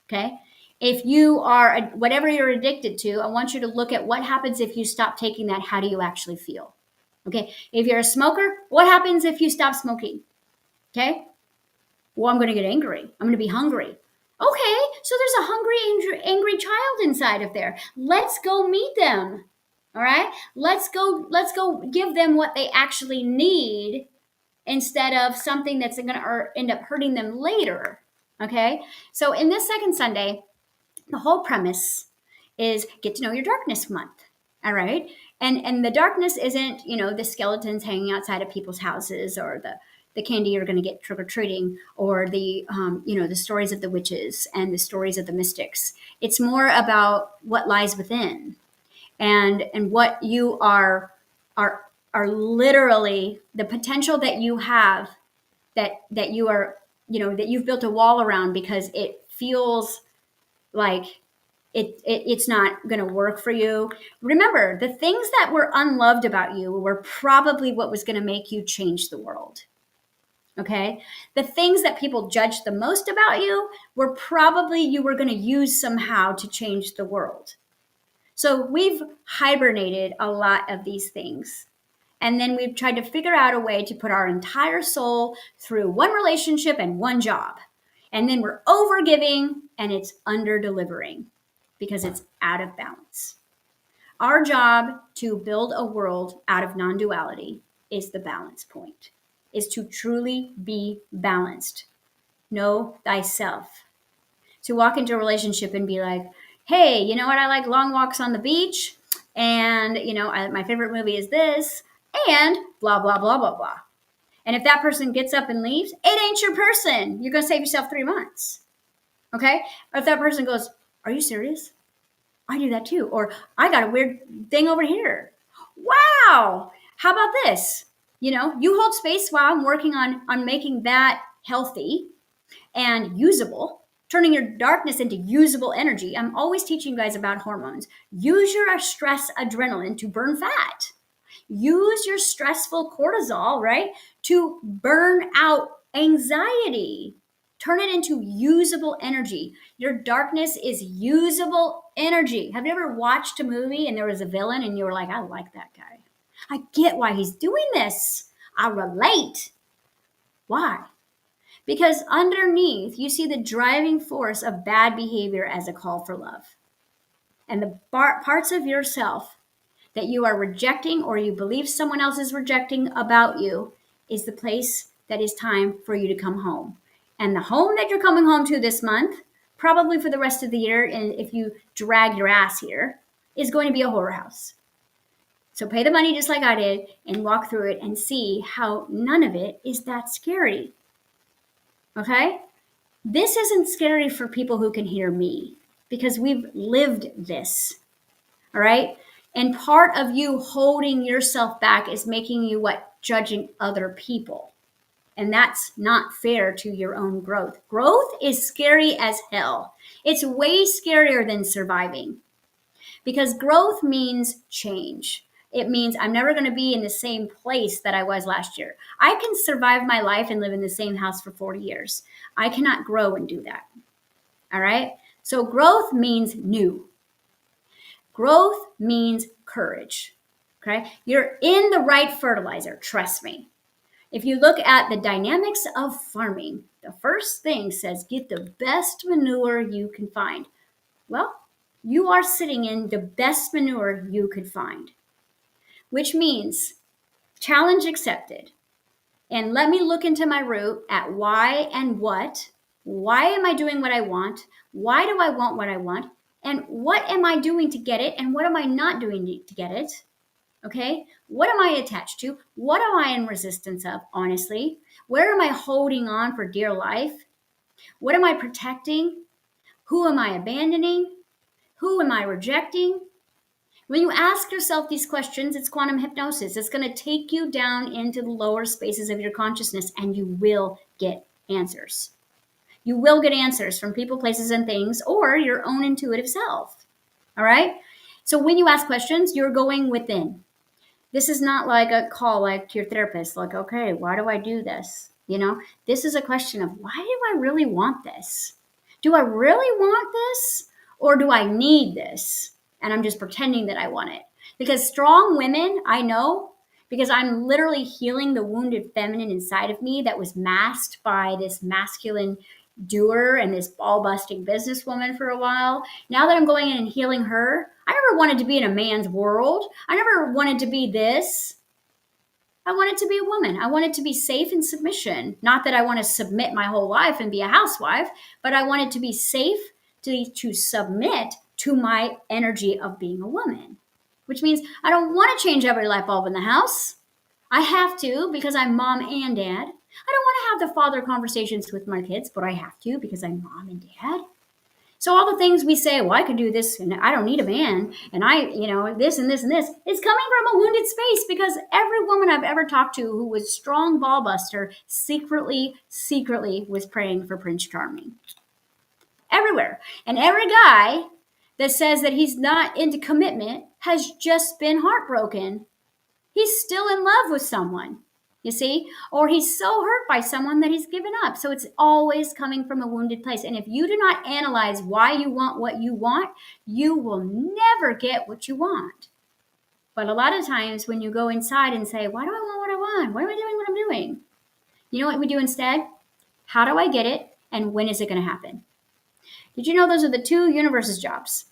Okay? If you are, whatever you're addicted to, I want you to look at what happens if you stop taking that. How do you actually feel? Okay? If you're a smoker, what happens if you stop smoking? Okay. Well, I'm going to get angry. I'm going to be hungry. Okay. So there's a hungry, angry child inside of there. Let's go meet them. All right. Let's go give them what they actually need instead of something that's going to end up hurting them later. Okay. So in this second Sunday, the whole premise is get to know your darkness month. All right. And the darkness isn't, the skeletons hanging outside of people's houses, or the candy you're going to get trick-or-treating, or the stories of the witches and the stories of the mystics. It's more about what lies within, and what you are literally the potential that you have, that you are, that you've built a wall around because it feels like it's not going to work for you. Remember, the things that were unloved about you were probably what was going to make you change the world. Okay? The things that people judged the most about you were probably you were going to use somehow to change the world. So we've hibernated a lot of these things. And then we've tried to figure out a way to put our entire soul through one relationship and one job. And then we're overgiving and it's under delivering because it's out of balance. Our job to build a world out of non-duality is the balance point, is to truly be balanced. Know thyself. To walk into a relationship and be like, hey, you know what? I like long walks on the beach. And, my favorite movie is this. And blah, blah, blah, blah, blah. And if that person gets up and leaves, it ain't your person. You're going to save yourself 3 months. Okay? Or if that person goes, are you serious? I do that too. Or I got a weird thing over here. Wow. How about this? You hold space while I'm working on making that healthy and usable, turning your darkness into usable energy. I'm always teaching you guys about hormones. Use your stress adrenaline to burn fat. Use your stressful cortisol, right, to burn out anxiety. Turn it into usable energy. Your darkness is usable energy. Have you ever watched a movie and there was a villain and you were like, I like that guy. I get why he's doing this. I relate. Why? Because underneath, you see the driving force of bad behavior as a call for love. And the parts of yourself that you are rejecting or you believe someone else is rejecting about you is the place that is time for you to come home. And the home that you're coming home to this month, probably for the rest of the year, and if you drag your ass here, is going to be a horror house. So pay the money just like I did and walk through it and see how none of it is that scary. Okay? This isn't scary for people who can hear me because we've lived this. All right? And part of you holding yourself back is making you judging other people. And that's not fair to your own growth. Growth is scary as hell. It's way scarier than surviving because growth means change. It means I'm never going to be in the same place that I was last year. I can survive my life and live in the same house for 40 years. I cannot grow and do that. All right? So growth means new. Growth means courage. Okay? You're in the right fertilizer, trust me. If you look at the dynamics of farming, the first thing says get the best manure you can find. Well, you are sitting in the best manure you could find, which means challenge accepted. And let me look into my root at why and what. Why am I doing what I want? Why do I want what I want? And what am I doing to get it? And what am I not doing to get it? Okay, what am I attached to? What am I in resistance of, honestly? Where am I holding on for dear life? What am I protecting? Who am I abandoning? Who am I rejecting? When you ask yourself these questions, it's quantum hypnosis. It's going to take you down into the lower spaces of your consciousness and you will get answers. You will get answers from people, places, and things, or your own intuitive self. All right? So when you ask questions, you're going within. This is not like a call like to your therapist, like, okay, why do I do this? This is a question of why do I really want this? Do I really want this? Or do I need this? And I'm just pretending that I want it. Because strong women, I know, because I'm literally healing the wounded feminine inside of me that was masked by this masculine doer and this ball busting businesswoman for a while. Now that I'm going in and healing her, I never wanted to be in a man's world. I never wanted to be this. I wanted to be a woman. I wanted to be safe in submission. Not that I want to submit my whole life and be a housewife, but I wanted to be safe to submit to my energy of being a woman, which means I don't want to change every light bulb in the house. I have to because I'm mom and dad. I don't want to have the father conversations with my kids, but I have to because I'm mom and dad. So all the things we say, well, I could do this and I don't need a man and this and this and this, is coming from a wounded space because every woman I've ever talked to who was strong ball buster secretly was praying for Prince Charming. Everywhere. And every guy that says that he's not into commitment has just been heartbroken. He's still in love with someone, you see, or he's so hurt by someone that he's given up. So it's always coming from a wounded place. And if you do not analyze why you want what you want, you will never get what you want. But a lot of times when you go inside and say, why do I want what I want? Why am I doing what I'm doing? You know what we do instead? How do I get it? And when is it going to happen? Did you know those are the two universe's jobs?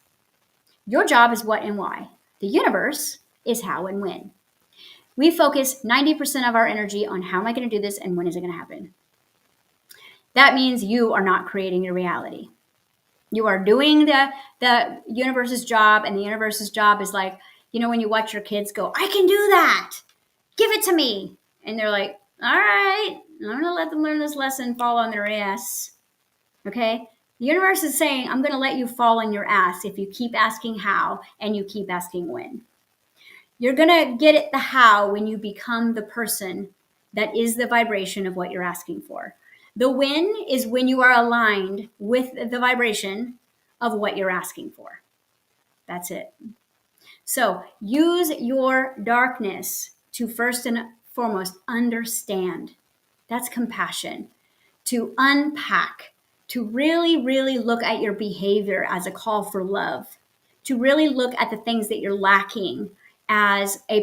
Your job is what and why. The universe is how and when. We focus 90% of our energy on how am I going to do this and when is it going to happen. That means you are not creating your reality. You are doing the universe's job, and the universe's job is like, when you watch your kids go, I can do that. Give it to me. And they're like, all right, I'm going to let them learn this lesson, fall on their ass. Okay? The universe is saying, I'm going to let you fall on your ass if you keep asking how and you keep asking when. You're going to get it the how when you become the person that is the vibration of what you're asking for. The when is when you are aligned with the vibration of what you're asking for. That's it. So use your darkness to first and foremost understand. That's compassion. To unpack, to really, really look at your behavior as a call for love, to really look at the things that you're lacking as a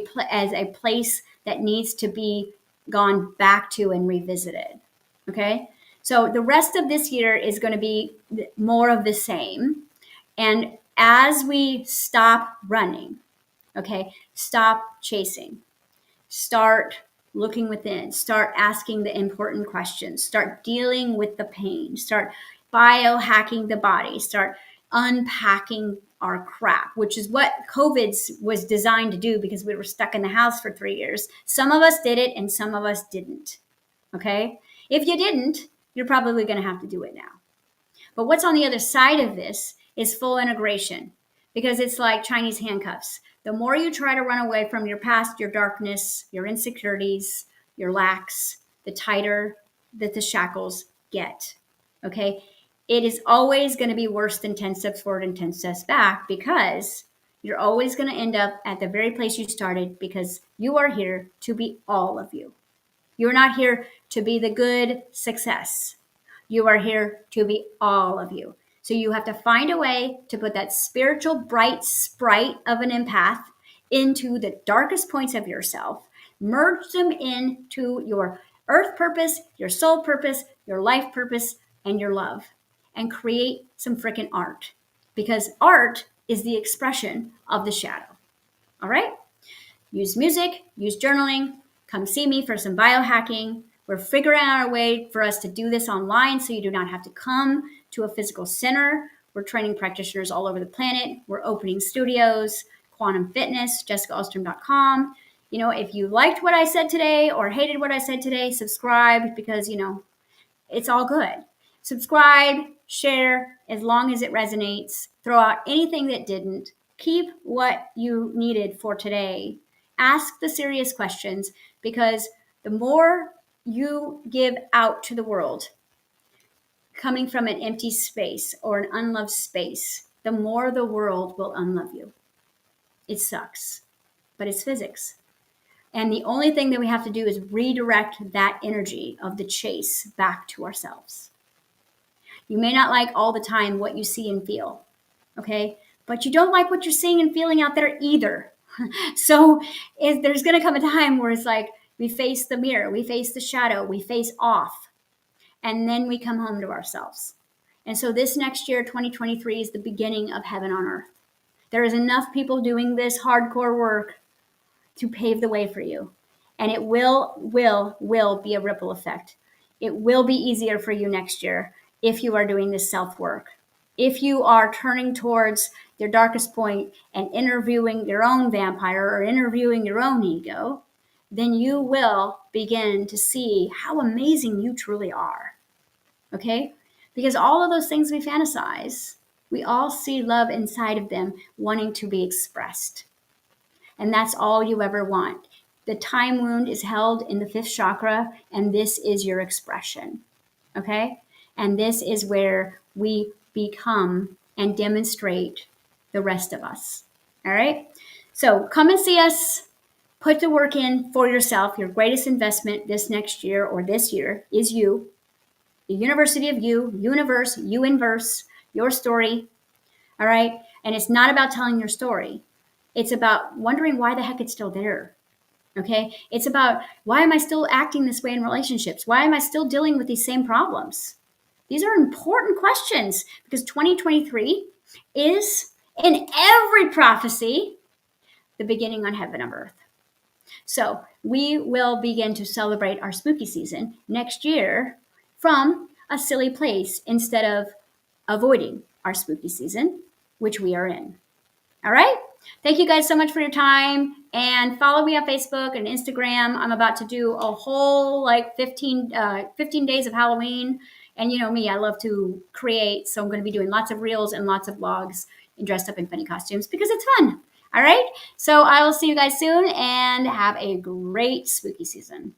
place that needs to be gone back to and revisited. Okay? So the rest of this year is going to be more of the same. And as we stop running, okay, stop chasing, start looking within, start asking the important questions, start dealing with the pain, start biohacking the body, start unpacking our crap, which is what COVID was designed to do because we were stuck in the house for 3 years. Some of us did it and some of us didn't. Okay? If you didn't, you're probably going to have to do it now. But what's on the other side of this is full integration, because it's like Chinese handcuffs. The more you try to run away from your past, your darkness, your insecurities, your lacks, the tighter that the shackles get. Okay? It is always going to be worse than 10 steps forward and 10 steps back, because you're always going to end up at the very place you started, because you are here to be all of you. You're not here to be the good success. You are here to be all of you. So you have to find a way to put that spiritual bright sprite of an empath into the darkest points of yourself, merge them into your earth purpose, your soul purpose, your life purpose, and your love, and create some freaking art, because art is the expression of the shadow. All right? Use music, use journaling, come see me for some biohacking. We're figuring out a way for us to do this online so you do not have to come to a physical center. We're training practitioners all over the planet. We're opening studios, quantum fitness, jessicaalstrom.com. If you liked what I said today or hated what I said today, subscribe, because, it's all good. Subscribe, share, as long as it resonates. Throw out anything that didn't. Keep what you needed for today. Ask the serious questions, because the more you give out to the world, coming from an empty space or an unloved space, the more the world will unlove you. It sucks, but it's physics. And the only thing that we have to do is redirect that energy of the chase back to ourselves. You may not like all the time what you see and feel, okay? But you don't like what you're seeing and feeling out there either. So there's going to come a time where it's like we face the mirror, we face the shadow, we face off, and then we come home to ourselves. And so this next year, 2023, is the beginning of heaven on earth. There is enough people doing this hardcore work to pave the way for you. And it will be a ripple effect. It will be easier for you next year if you are doing this self work. If you are turning towards your darkest point and interviewing your own vampire or interviewing your own ego, then you will begin to see how amazing you truly are. Okay? Because all of those things we fantasize, we all see love inside of them wanting to be expressed. And that's all you ever want. The time wound is held in the fifth chakra, and this is your expression. Okay? And this is where we become and demonstrate the rest of us. All right? So come and see us. Put the work in for yourself. Your greatest investment this next year or this year is you. The University of You, universe, you inverse, your story. All right? And it's not about telling your story. It's about wondering why the heck it's still there. Okay? It's about why am I still acting this way in relationships? Why am I still dealing with these same problems? These are important questions because 2023 is, in every prophecy, the beginning on heaven and earth. So we will begin to celebrate our spooky season next year from a silly place instead of avoiding our spooky season, which we are in. All right? Thank you guys so much for your time, and follow me on Facebook and Instagram. I'm about to do a whole 15 days of Halloween, and you know me, I love to create, so I'm going to be doing lots of reels and lots of vlogs and dressed up in funny costumes because it's fun. All right? So I will see you guys soon, and have a great spooky season.